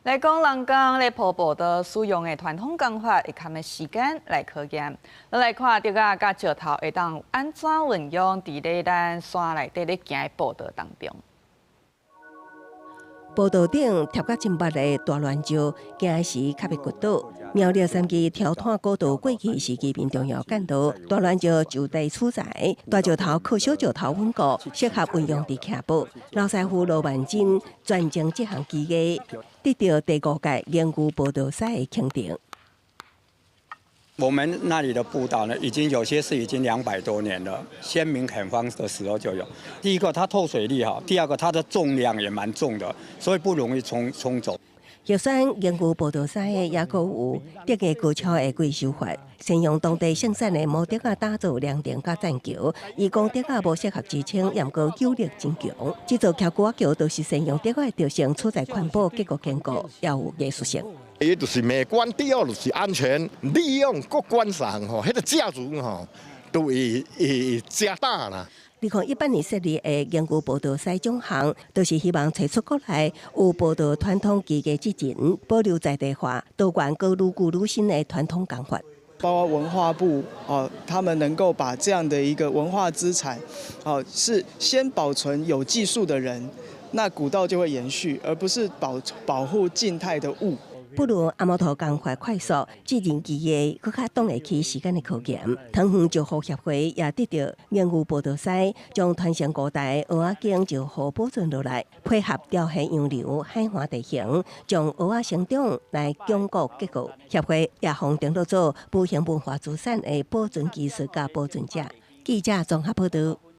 來講人工來跑步的使用的傳統工法，會看的時間來考驗。來看這個甲石頭會當安怎運用佇咧咱山內底咧行的步道當中。步道頂貼甲真捌的大亂石，行時較袂滑倒。苗栗3期跳探古道過去是基本重要幹道，大亂石就地取材，大石頭靠小石頭穩固，適合運用佇騎步。老師傅羅萬金專精這項技藝，得到第5屆研究步道賽的肯定。我們那裡的步道呢，已經有些是已經200多年了，先民墾荒的時候就有。第一個，它透水力好；第二個，它的重量也蠻重的，所以不容易沖走。葉山研究步道賽的也閣有德藝高超的貴修法，先用當地生產的毛德啊打造涼墊甲棧橋，伊講德啊無適合支撐，也毋過扭力真強。這座橋骨橋都是先用德啊的特性，處在寬薄，結構堅固，也有藝術性。伊就是美觀，第二就是安全，利用各觀賞吼，迄個價值吼都會加大啦。2018年設立的研究步道賽獎項，都是希望找出國內有步道傳統技藝之人，保留在地化，多元各愈古愈新的傳統工法。包括文化部他們能夠把這樣的一個文化資產，是先保存有技術的人，那古道就會延續，而不是保護靜態的物。不如阿摩托工法快速，智能技藝更較擋得起時間的考驗。湯園石虎協會也得到研究步道賽，將傳承古代蚵仔經石虎保存落來，配合潮汐洋流、海岸地形，將蚵仔生長來鞏固結構。協會也紅登錄做無形文化資產的保存技術甲保存者。記者綜合報道。